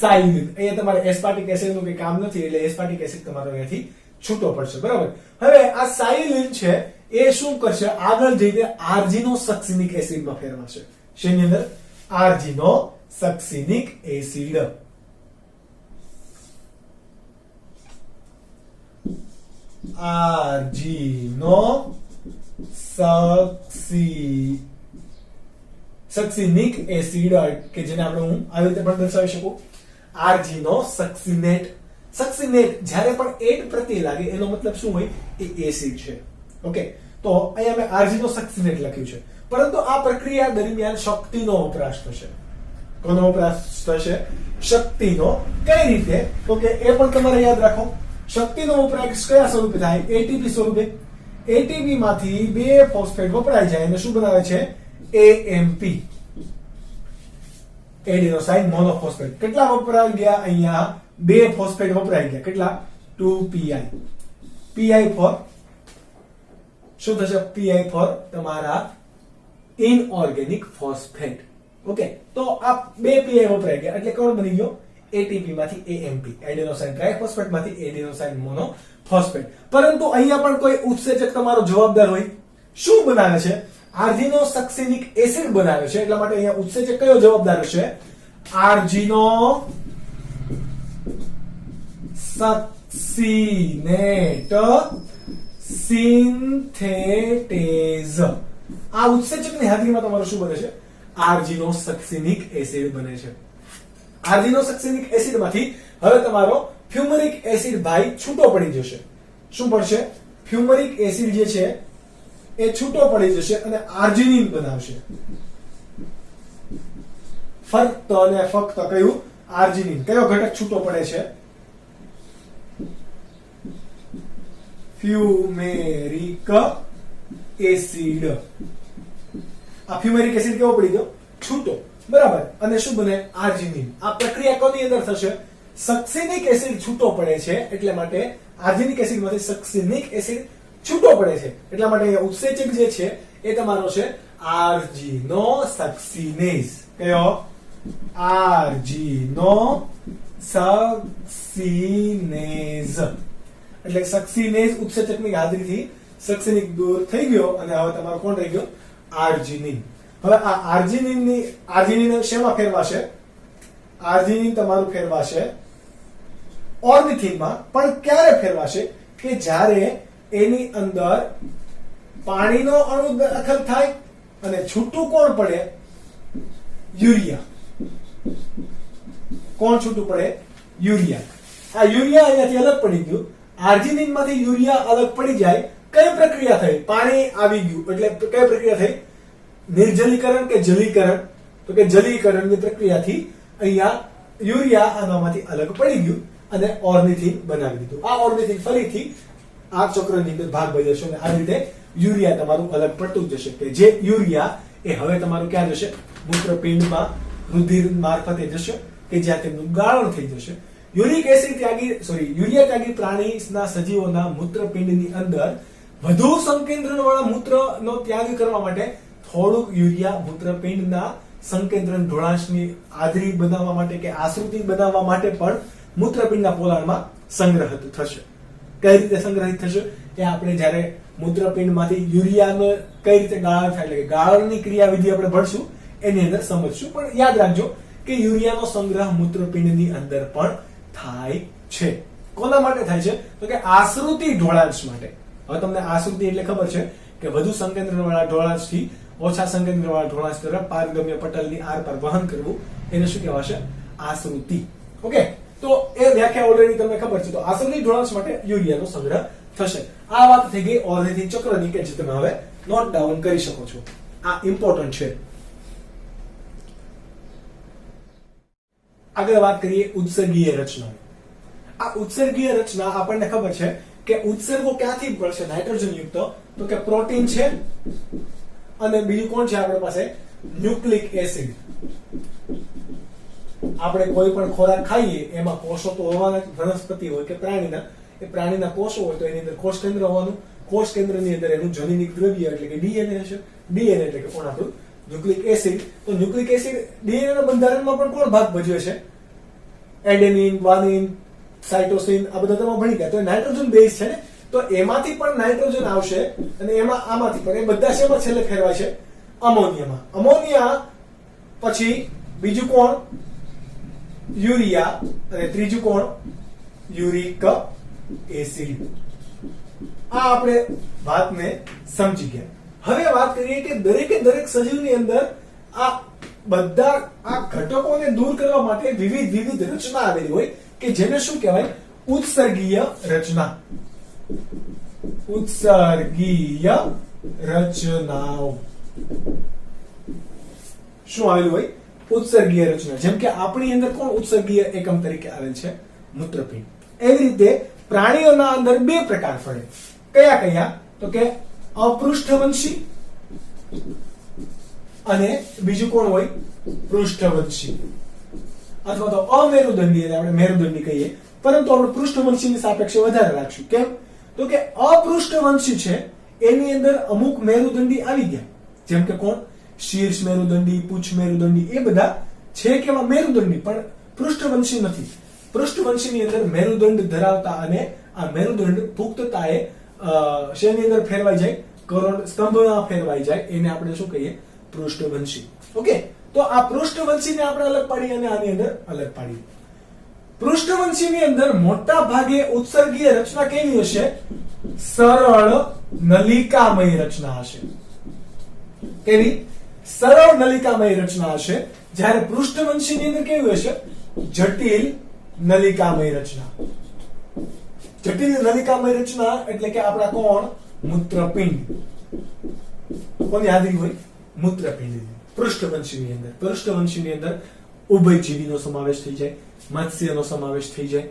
S1: સાયલ્યુલિન. અહીંયા તમારે એસ્પાર્ટિક એસિડ નું કઈ કામ નથી એટલે એસ્પાર્ટિક એસિડ તમારો અહીંયાથી છૂટો પડશે. બરાબર, હવે આ સાયલ્યુલિન છે એ શું કરશે? આગળ જઈને આર્જિનો સક્સિનિક એસિડમાં ફેરવાશે. શેની અંદર? આર્જિનો સક્સિનિક એસિડ. આર્જિનો સક્સિનિક એસિડ કે જેને આપણે હું આવી રીતે પણ દર્શાવી શકું. આર્જિનો સક્સિનેટ. સક્સિનેટ જ્યારે પણ એટ પ્રત્યય લાગે એનો મતલબ શું હોય? એ એસિડ છે. ઓકે, તો અહીંયા મેં આર્જિનો સક્સિનેટ લખ્યું છે. પરંતુ આ પ્રક્રિયા દરમિયાન શક્તિનો વપરાશ થશે. કોનો વપરાશ થશે? શક્તિનો. કઈ રીતે? તો કે એ પણ તમારે યાદ રાખો. શક્તિનો વપરાશ કયા સ્વરૂપે થાય? એટીપી સ્વરૂપે. એટીપી માંથી 2 ફોસ્ફેટ વપરાય જાય અને શું બનાવે છે? AMP, adenosine monophosphate. કેટલા વપરાઈ ગયા? અહીંયા 2 ફોસ્ફેટ વપરાઈ ગયા. કેટલા? 2pi. pi ફોર શું થશે? pi ફોર તમારા ઇનઓર્ગેનિક ફોસ્ફેટ. ઓકે, તો આ 2 pi વપરાઈ ગયા એટલે કોણ બની ગયો? એટીપી માંથી એએમપી, એડિનોસાઇન ટ્રાઇફોસ્ફેટ માંથી એડિનોસાઇન મોનોફોસ્ફેટ. પરંતુ અહીંયા પણ કોઈ ઉત્સેચક તમારો જવાબદાર હોય. શું બનાવે છે? આર્જિનો સક્સિનિક એસિડ બનાવે છે, એટલા માટે અહીંયા ઉત્સેચક કયો જવાબદાર હશે? આર્જિનો સક્સિનેટ સિન્થેટેઝ. આ ઉત્સેચકની હાજરીમાં તમારું શું બને છે? આર્જિનો સક્સિનિક એસિડ બને છે. આર્જિનો સક્સિનિક એસિડ માંથી હવે તમારો ફ્યુમરિક એસિડ ભાઈ છૂટો પડી જશે. શું પડશે? ફ્યુમરિક એસિડ જે છે એ છૂટો પડી જશે અને આર્જિનિન બનાવશે. ફક્ત અને ફક્ત કયું? આર્જિનિન. કયો ઘટક છૂટો પડે છે? ફ્યુમેરિક એસિડ. આ ફ્યુમેરિક એસિડ કેવો પડી ગયો? છૂટો. બરાબર. અને શું બને? આર્જિનિન. આ પ્રક્રિયા કોની અંદર થશે? સક્સિનિક એસિડ છૂટો પડે છે, એટલે માટે આર્જિનિક એસિડ માંથી સક્સિનિક એસિડ છૂટો પડે છે, એટલા માટે અહીંયા ઉત્સેચક જે છે એ તમારો છે આર્જિનો સક્સિનેઝ. કયો? આર્જિનો સક્સિનેઝ. એટલે સક્સિનેઝ ઉત્સેચકની હાજરીથી સક્સિનિક દૂર થઈ ગયો અને હવે તમારો કોણ રહી ગયો? આર્જિનિન. હવે આ આર્જિનિન શેમાં ફેરવાશે? આર્જિનિન તમારું ફેરવાશે ઓર્નિથિનમાં. પણ ક્યારે ફેરવાશે? કે જ્યારે એની અંદર પાણીનો અણુ દાખલ થાય અને છૂટું કોણ પડે? યુરિયા. કોણ છૂટું પડે? યુરિયા. આ યુરિયા અહીંયાથી અલગ પડી ગયું. આર્જિનિન માંથી યુરિયા અલગ પડી જાય. કઈ પ્રક્રિયા થઈ? પાણી આવી ગયું એટલે કઈ પ્રક્રિયા થઈ? નિર્જલીકરણ કે જલીકરણ? તો કે જલીકરણની પ્રક્રિયાથી અહીંયા યુરિયા આનામાંથી અલગ પડી ગયું અને ઓર્નિથિન બનાવી દીધું. આ ઓર્નિથિન ફરીથી આ ચક્રની અંદર ભાગ ભજવશે અને આ રીતે યુરિયા તમારું અલગ પડતું જશે, કે જે યુરિયા એ હવે તમારું ક્યાં જશે? મૂત્રપિંડમાં રુધિર મારફતે જશે, કે જ્યાં તેમનું ગાળણ થઈ જશે. યુરિયા ત્યાગી પ્રાણીના સજીવોના મૂત્રપિંડની અંદર વધુ સંકેન્દ્રણ વાળા મૂત્રનો ત્યાગ કરવા માટે થોડુંક યુરિયા મૂત્રપિંડના સંકેન્દ્રણ ઢોળાશની આધરી બનાવવા માટે કે આશ્રુતિ બનાવવા માટે પણ મૂત્રપિંડના પોલાણમાં સંગ્રહિત થશે. કઈ રીતે સંગ્રહિત થશે એ આપણે જ્યારે મૂત્રપિંડમાંથી યુરિયાનો કઈ રીતે ગાળણ થાય, એટલે કે ગાળણની ક્રિયાવિધિ આપણે ભણશું એની અંદર સમજશું. પણ યાદ રાખજો કે યુરિયાનો સંગ્રહ મૂત્રપિંડની અંદર પણ થાય છે. કોના માટે થાય છે? તો કે આશ્રુતિ ઢોળાંશ માટે. હવે તમને આશ્રુતિ એટલે ખબર છે કે વધુ સંકેન્દ્રણ વાળા ઢોળાંશથી ઓછા સંકેન્દ્ર વાળા ઢોળાંશ તરફ પારગમ્ય પટલની આરપાર વહન કરવું, એને શું કહેવાશે? આશ્રુતિ. ઓકે, તો એ વ્યાખ્યા ઓલરેડી તમને ખબર છે. તો આશ્રુતિ ઢોળાંશ માટે યુરિયાનો સંગ્રહ થશે. આ વાત થઈ ગઈ ઓર્નિથિન ચક્રની, કે જે તમે હવે નોટ ડાઉન કરી શકો છો. આ ઇમ્પોર્ટન્ટ છે. આગળ વાત કરીએ ઉત્સર્ગીય રચના. આ ઉત્સર્ગીય રચના આપણને ખબર છે કે ઉત્સર્ગો ક્યાંથી મળશે? નાઇટ્રોજન યુક્ત. તો કે પ્રોટીન છે અને બીજું કોણ છે આપણી પાસે? Nucleic acid. આપણે કોઈ પણ ખોરાક ખાઈએ એમાં કોષો તો હોવાના, વનસ્પતિ હોય કે પ્રાણીના, એ પ્રાણીના કોષો હોય તો એની અંદર કોષ કેન્દ્ર હોવાનું. કોષ કેન્દ્રની અંદર એનું જનીનિક દ્રવ્ય એટલે કે ડીએનએ હશે. ડીએનએ એટલે કે કોણ? આપણું ન્યુક્લિક એસિડ. તો ન્યુક્લિક એસિડ ડીએનએ ના બંધારણમાં પણ કોણ ભાગ ભજવે છે? એડેનિન, ગ્વાનિન, સાઇટોસિન, આ બધા તમે ભણી ગયા. તો નાઇટ્રોજન બેઝ છે ને, તો એમાંથી પણ નાઇટ્રોજન આવશે અને એમાં આમાંથી પણ, એ બધા શેમાં છેલ્લે ફેરવાય છે? અમોનિયામાં. અમોનિયા પછી બીજું કોણ? યુરિયા. અને ત્રીજું કોણ? Uric acid. આ આપણે વાતને સમજી ગયા. હવે વાત કરીએ કે દરેકે દરેક સજીવની અંદર આ બધા આ ઘટકોને દૂર કરવા માટે વિવિધ રચના આવેલી હોય, કે જેને શું કહેવાય? ઉત્સર્ગીય રચના. ઉત્સર્ગીય રચનાઓ. શું આવેલું હોય? ઉત્સર્ગીય રચના. જેમ કે આપણી અંદર કોણ ઉત્સર્ગીય એકમ તરીકે આવેલ છે? મૂત્રપિંડ. એવી રીતે પ્રાણીઓના અંદર બે પ્રકાર પડે. કયા કયા? તો કે અપૃષ્ઠવંશી અને બીજું કોણ હોય? પૃષ્ઠવંશી. અથવા તો અમેરુદંડી, આપણે મેરુદંડી કહીએ, પરંતુ આપણે પૃષ્ઠવંશીની સાપેક્ષે વધારે રાખશું. કેમ? તો કે અપૃષ્ઠવંશી છે એની અંદર અમુક મેરુદંડી આવી ગયા. જેમ કે કોણ? શીર્ષ મેરુદંડી, પૂછ મેરુદંડી, એ બધા છે કેવા? મેરુદંડી. પણ પૃષ્ઠવંશી નથી. પૃષ્ઠવંશીની અંદર મેરુદંડ ધરાવતા અને આ મેરુદંડ પુખ્તતાએ શેની અંદર ફેરવાઈ જાય? કરોડ સ્તંભમાં ફેરવાઈ જાય એને આપણે શું કહીએ? પૃષ્ઠવંશી. ઓકે, તો આ પૃષ્ઠવંશીને આપણે અલગ પાડીએ અને આની અંદર અલગ પાડીએ. પૃષ્ઠવંશીની અંદર મોટા ભાગે ઉત્સર્ગીય રચના કેવી હશે? સરળ નલિકામય રચના હશે. કેવી? સરળ નલિકામય રચના હશે. જ્યારે પૃષ્ઠવંશીની અંદર કેવી હશે? જટિલ નલિકામય રચના. જટિલ નલિકામય રચના એટલે કે આપણા કોણ? મૂત્રપિંડ. કોની હાજરી હોય? મૂત્રપિંડ. પૃષ્ઠવંશીની અંદર ઉભયજીવીનો સમાવેશ થઈ જાય, મત્સ્યનો સમાવેશ થઈ જાય,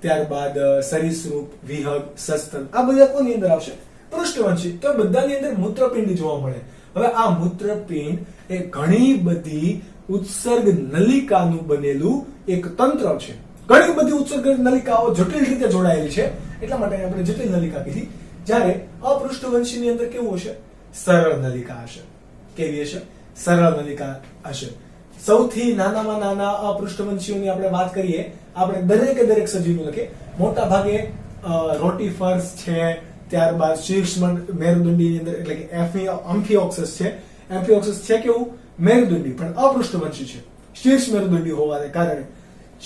S1: ત્યારબાદ સરીસૃપ, વિહગ, સસ્તન, આ બધા કોની અંદર આવશે? પૃષ્ઠવંશી. તો બધાની અંદર મૂત્રપિંડ જોવા મળે. હવે આ મૂત્રપિંડ એ ઘણી બધી ઉત્સર્ગ નલિકાનું બનેલું એક તંત્ર છે. ઘણી બધી ઉત્સર્ગ નલિકાઓ જટિલ રીતે જોડાયેલી છે, એટલા માટે આપણે જટિલ નલિકા કીધી. જ્યારે અપૃષ્ઠવંશીની અંદર કેવું હશે? સરળ નલિકા હશે. કેવી હશે? સરળ નલિકા હશે. સૌથી નાનામાં નાના અપૃષ્ઠવંશીઓની આપણે વાત કરીએ, આપણે દરેકે દરેક સજીવનું લખીએ. મોટા ભાગે રોટીફર્સ છે, ત્યારબાદ શીર્ષ મેરુદંડીની અંદર એટલે કે એમ્ફિઓક્સસ છે. એમ્ફિઓક્સસ છે કેવું? મેરુદંડી, પણ અપૃષ્ઠવંશી છે. શીર્ષ મેરુદંડી હોવાને કારણે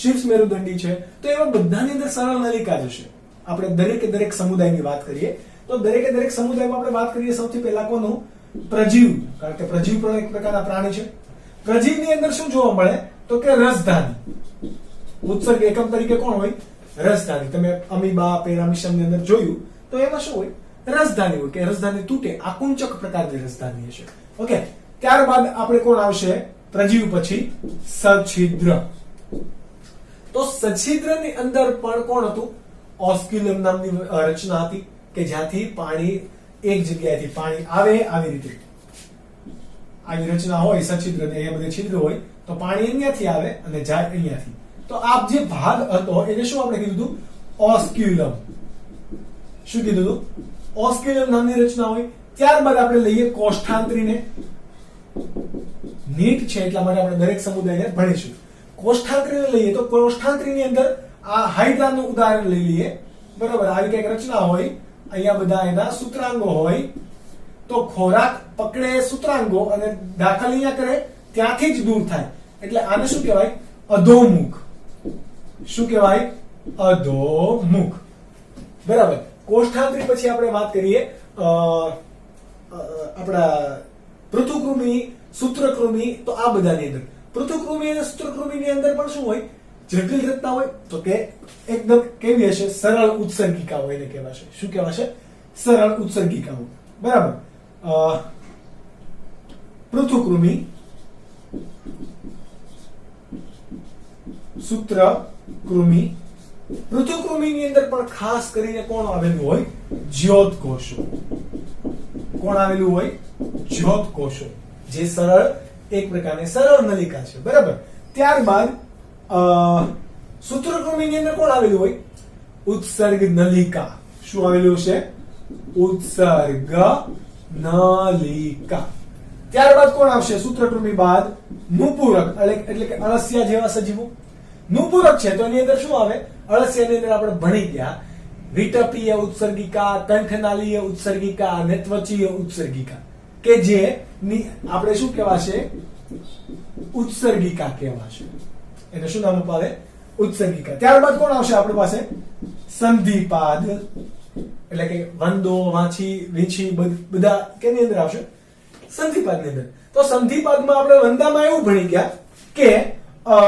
S1: શીર્ષ મેરુદંડી છે. તો એવા બધાની અંદર સરળ નલિકા જ હશે. આપણે દરેકે દરેક સમુદાયની વાત કરીએ તો દરેકે દરેક સમુદાયમાં આપણે વાત કરીએ સૌથી પહેલા કોનું? પ્રજીવ. કારણ કે પ્રજીવ પણ એક પ્રકારના પ્રાણી છે. પ્રજીવની અંદર શું જોવા મળે? તો કે રસધાની. ઉત્સર્ગ એકમ તરીકે કોણ હોય? રસધાની. તમે અમીબા, પેરામિશમની અંદર જોયું તો એમાં શું હોય? રસધાની હોય. કે રસધાની તૂટે, આકુંચક પ્રકારની રસધાની હશે. ઓકે, ત્યારબાદ આપણે કોણ આવશે? પ્રજીવ પછી સછિદ્ર. તો સછિદ્રની અંદર પણ કોણ હતું? ઓસ્ક્યુલમ નામની રચના હતી કે જ્યાંથી પાણી એક જગ્યાએથી પાણી આવે, આવી રીતે આવી રચના હોય સછિદ્ર ને એ બધે છિદ્ર હોય તો પાણી અહીંયાથી આવે અને જાય અહીંયાથી. તો આ જે ભાગ હતો એને શું આપણે કીધું હતું? ઓસ્ક્યુલમ. શું કીધું હતું? ઓસ્ક્યુલમ નામની રચના હોય. ત્યારબાદ આપણે લઈએ કોષ્ઠાંત્રીને. નીટ છે એટલા માટે આપણે દરેક સમુદાયને ભણીશું. કોષ્ઠાંત્રીને લઈએ તો કોષ્ઠાંત્રીની અંદર આ હાઇડ્રાનું ઉદાહરણ લઈ લઈએ. બરાબર, આવી કઈક રચના હોય. અહીંયા બધા એના સૂત્રાંગો હોય. તો ખોરાક પકડે સૂત્રાંગો અને દાખલ અહીંયા કરે ત્યાંથી જ દૂર થાય. એટલે આને શું કહેવાય? અધોમુખ. શું કહેવાય? અધોમુખ. બરાબર. કોષ્ઠાંત્રી પછી આપણે વાત કરીએ આપણા પૃથુકૃમિ, સૂત્રકૃમિ. તો આ બધાની અંદર પૃથુકૃમિ અને સૂત્રકૃમિની અંદર પણ શું હોય? જટિલ રચના હોય. તો કે એકદમ કેવી હશે? સરળ ઉત્સર્ગિકાઓ એને કહેવાશે. શું કહેવાશે? સરળ ઉત્સર્ગિકાઓ. બરાબર. પૃથુકૃમિ, સૂત્રકૃમિ. પૃથુકૃમિની અંદર પણ ખાસ કરીને કોણ આવેલું હોય? જ્યોત કોષો. કોણ આવેલું હોય? જ્યોત કોષો, જે સરળ એક પ્રકારની સરળ નલિકા છે. બરાબર. ત્યારબાદ સૂત્રકૃમિની અંદર કોણ આવેલું હોય? ઉત્સર્ગ નલિકા. શું આવેલું છે? ઉત્સર્ગ નલિકા. ત્યારબાદ કોણ આવશે? સૂત્રકૃમિ બાદ નુપુરક એટલે કે અળસિયા જેવા સજીવો. નુપુરક છે તો એની અંદર શું આવે? અળસિયાની અંદર આપણે ભણી ગયા વિટપીય ઉત્સર્ગિકા, કંઠનાલીય ઉત્સર્ગિકા અને ત્વચીય ઉત્સર્ગિકા, કે જે આપણે શું કહેવાશે? ઉત્સર્ગિકા કહેવાશે. એને શું નામ અપાવે? ઉત્સર્ગિકા. ત્યારબાદ કોણ આવશે આપણી પાસે? સંધિપાદ એટલે કે વંદો, વાંછી, વીંછી બધા કેની અંદર આવશે? સંધિપાદની અંદર. તો સંધિપાદમાં આપણે વંદામાં એવું ભણી ગયા કે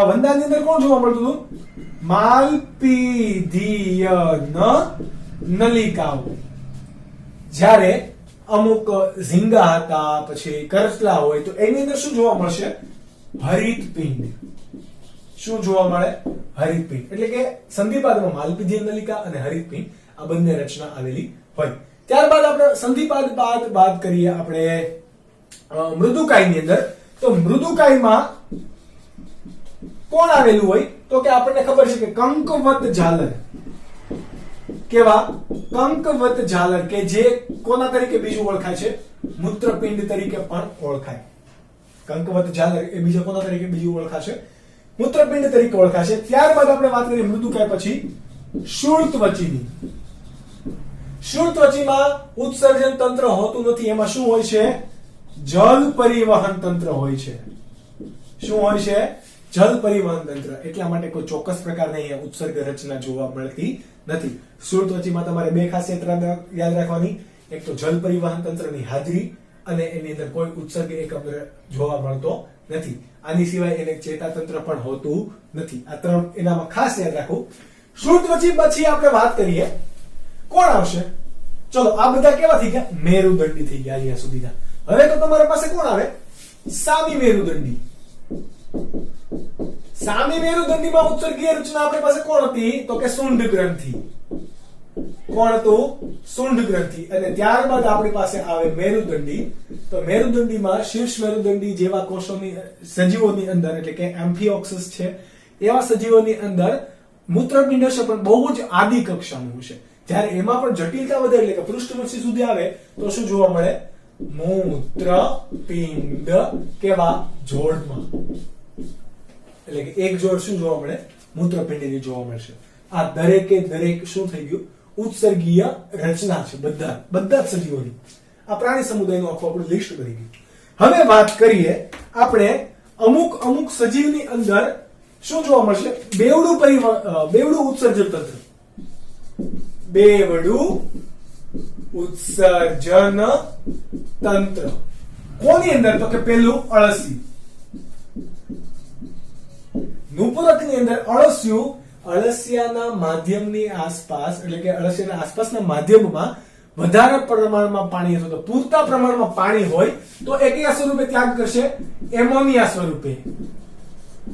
S1: વંદાની અંદર કોણ જોવા મળતું હતું? માલપીધીય નલિકાઓ. જ્યારે અમુક ઝીંગા હતા, પછી કરચલા હોય તો એની અંદર શું જોવા મળશે? હરિતપિંડ. શું જોવા મળે? હરિતપિંડ. એટલે કે સંધિપાદમાં માલપીધીય નલિકા અને હરિતપિંડ આ બંને રચના આવેલી હોય. ત્યારબાદ આપણે સંધિપાદ બાદ કરીએ આપણે મૃદુકાયની અંદર. તો મૃદુકાયમાં કોણ આવેલું હોય? તો કે આપણને ખબર છે કે કંકવત ઝાલર. કેવા? કંકવત ઝાલર, કે જે કોના તરીકે બીજું ઓળખાય છે? મૂત્રપિંડ તરીકે પણ ઓળખાય. કંકવત ઝાલર એ બીજા કોના તરીકે બીજું ઓળખાશે? મૂત્રપિંડ તરીકે ઓળખાશે. ત્યારબાદ આપણે વાત કરીએ મૃદુકાય પછી શૂળત્વચીની. શુળ ત્વચીમાં ઉત્સર્જન તંત્ર હોતું નથી, એમાં શું હોય છે? જલ પરિવહન તંત્ર હોય છે. શું હોય છે? જલ પરિવહન તંત્ર. એટલા માટે કોઈ ચોક્કસ પ્રકારની અહીંયા ઉત્સર્ગ રચના જોવા મળતી નથી. શુળ ત્વચીમાં તમારે બે ખાસિયત યાદ રાખવાની, એક તો જલ પરિવહન તંત્રની હાજરી અને એની અંદર કોઈ ઉત્સર્ગ એકમ જોવા મળતો નથી. આની સિવાય એને ચેતાતંત્ર પણ હોતું નથી. આ ત્રણ એનામાં ખાસ યાદ રાખવું. શુળ ત્વચી પછી આપણે વાત કરીએ કોણ આવશે? ચલો આ બધા કેવા થઈ ગયા? મેરુદંડી થઈ ગયા અહીંયા સુધીના. હવે તો તમારી પાસે કોણ આવે? સામી મેરુદંડી. સામી મેરુદંડીમાં ઉત્સર્ગીય રચના આપણી પાસે કોણ હતી? તો કે શુંડ ગ્રંથિ. કોણ હતું? શુંડ ગ્રંથિ. અને ત્યારબાદ આપણી પાસે આવે મેરુદંડી. તો મેરુદંડીમાં શીર્ષ મેરુદંડી જેવા કોષોની સજીવોની અંદર એટલે કે એમ્ફિઓક્સિસ છે એવા સજીવોની અંદર મૂત્રપિંડ હશે પણ બહુ જ આદિ કક્ષાનું હશે. જ્યારે એમાં પણ જટિલતા વધે એટલે કે પૃષ્ઠવંશી સુધી આવે તો શું જોવા મળે? મૂત્રપિંડ કેવા? જોડમાં. એટલે કે એક જોડ શું જોવા મળે? મૂત્રપિંડની જોવા મળશે. આ દરેકે દરેક શું થઈ ગયું? ઉત્સર્ગીય રચના છે બધા જ સજીવોની. આ પ્રાણી સમુદાયનું આખું આપણું લિસ્ટ બની ગયું. હવે વાત કરીએ આપણે અમુક સજીવની અંદર શું જોવા મળશે? બેવડું ઉત્સર્જન તંત્ર. બેવડું ઉત્સર્જન તંત્ર કોની અંદર? તો કે પેલું અળસી. નુપુરકની અંદર અળસિયું અળસિયાના માધ્યમની આસપાસ એટલે કે અળસિયાના આસપાસના માધ્યમમાં વધારે પ્રમાણમાં પાણી અથવા તો પૂરતા પ્રમાણમાં પાણી હોય તો એ કયા સ્વરૂપે ત્યાગ કરશે? એમોનિયા સ્વરૂપે.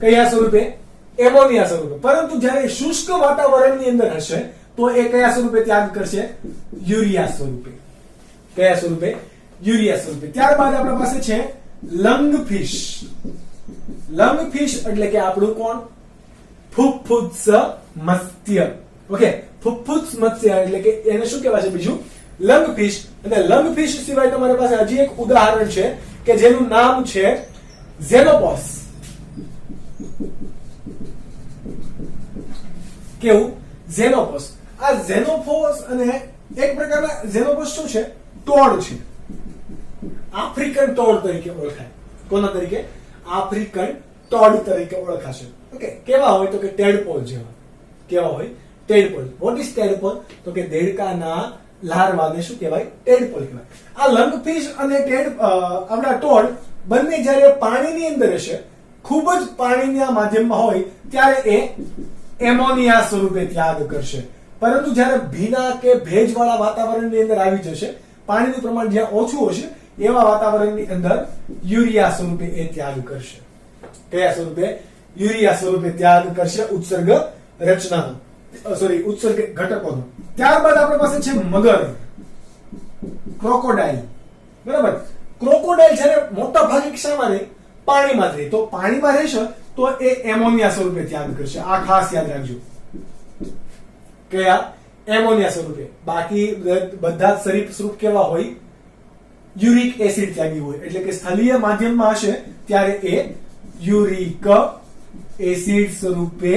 S1: કયા સ્વરૂપે? એમોનિયા સ્વરૂપે. પરંતુ જ્યારે શુષ્ક વાતાવરણની અંદર હશે તો એ કયા સ્વરૂપે ત્યાગ કરશે? યુરિયા સ્વરૂપે. કયા સ્વરૂપે? યુરિયા સ્વરૂપે. ત્યારબાદ આપણા પાસે છે લંગફિશ. લંગફિશ એટલે કે આપણું કોણ? ફુફ્ફુત્સ મત્સ્ય. ઓકે, ફુફ્ફુત્સ મત્સ્ય એટલે કે એને શું કહેવાય છે? બીજું લંગફિશ. અને લંગફિશ સિવાય તમારી પાસે હજી એક ઉદાહરણ છે કે જેનું નામ છે ઝેનોપોસ. કેવું? ઝેનોપોસ. આ ઝેનોપોસ અને એક પ્રકારના ઝેનોપોસ શું છે? ટોળ છે. આફ્રિકન ટોળ તરીકે ઓળખાય. કોના તરીકે? આફ્રિકન ટોળ તરીકે ઓળખાશે. ઓકે, કેવા હોય? તો કે ટેડપોલ જેવા. કેવા હોય? ટેડપોલ. What is tadpole? તો કે દેડકાના લાર્વાને શું કહેવાય? ટેડપોલ કહેવાય. આ લંગફિશ અને આપણા ટોળ બંને જ્યારે પાણીની અંદર હશે, ખૂબ જ પાણીના માધ્યમમાં હોય ત્યારે એ એમોનિયા સ્વરૂપે ત્યાગ કરશે. પરંતુ જ્યારે ભીના કે ભેજવાળા વાતાવરણની અંદર આવી જશે, પાણીનું પ્રમાણ જ્યાં ઓછું હશે એવા વાતાવરણની અંદર યુરિયા સ્વરૂપે એ ત્યાગ કરશે. કયા સ્વરૂપે? યુરિયા સ્વરૂપે ત્યાગ કરશે ઉત્સર્ગ રચનાનો. ઉત્સર્ગ ઘટકોનો. ત્યારબાદ આપણી પાસે છે મગર. ક્રોકોડાઇલ. બરાબર. ક્રોકોડાઇલ જ્યારે મોટા ભાગે શામાં રહે? પાણીમાં રહે. તો પાણીમાં રહેશે તો એ એમોનિયા સ્વરૂપે ત્યાગ કરશે. આ ખાસ યાદ રાખજો. કયા? એમોનિયા સ્વરૂપે. બાકી બધા શરીર સ્વરૂપ કેવા હોય? યુરિક એસિડ ત્યાગી હોય. એટલે કે સ્થળીય માધ્યમમાં હશે ત્યારે એ યુરિક એસિડ સ્વરૂપે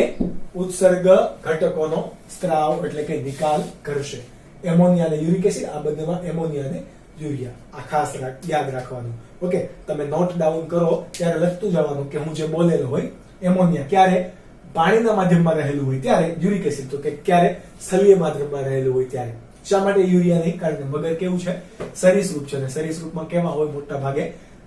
S1: ઉત્સર્ગ ઘટકોનો સ્ત્રાવ એટલે કે નિકાલ કરશે. એમોનિયા અને યુરિક એસિડ, આ બધામાં એમોનિયા અને યુરિયા. આ ખાસ યાદ રાખવાનું. ઓકે, તમે નોટ ડાઉન કરો ત્યારે લખતું જવાનું કે હું જે બોલેલો હોય એમોનિયા ક્યારે પાણીના માધ્યમમાં રહેલું હોય ત્યારે, યુરિક એસિડ તો કે ક્યારે સ્થળીય માધ્યમમાં રહેલું હોય ત્યારે. શા માટે યુરિયા નહીં? કારણ કે મગર કેવું છે? સરીસૃપ છે. અને સરીસૃપમાં કેવા હોય? મોટા ભાગે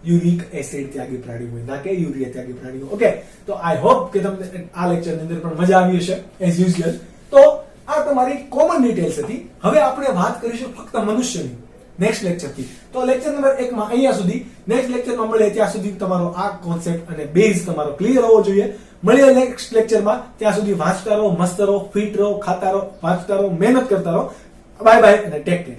S1: યુરિક એસિડ ત્યાગી પ્રાણી હોય, ના કે યુરિયા ત્યાગી પ્રાણીઓ. ઓકે, તો આઈ હોપ કે તમને આ લેક્ચરની અંદર પણ મજા આવી હશે એઝ યુઝ્યુઅલ. તો આ તમારી કોમન ડિટેલ્સ હતી. હવે આપણે વાત કરીશું ફક્ત મનુષ્યની નેક્સ્ટ લેક્ચરથી. તો લેક્ચર નંબર 1 માં અહીંયા સુધી. નેક્સ્ટ લેક્ચરમાં મળે ત્યાં સુધી તમારો આ કોન્સેપ્ટ અને બેઝ તમારો ક્લિયર હોવો જોઈએ. મળીએ નેક્સ્ટ લેક્ચરમાં. ત્યાં સુધી વાંચતા રહો, મસ્ત રહો, ફિટ રહો, ખાતા રહો, વાંચતા રહો, મહેનત કરતા રહો. બાય બાય અને ટેક કેર.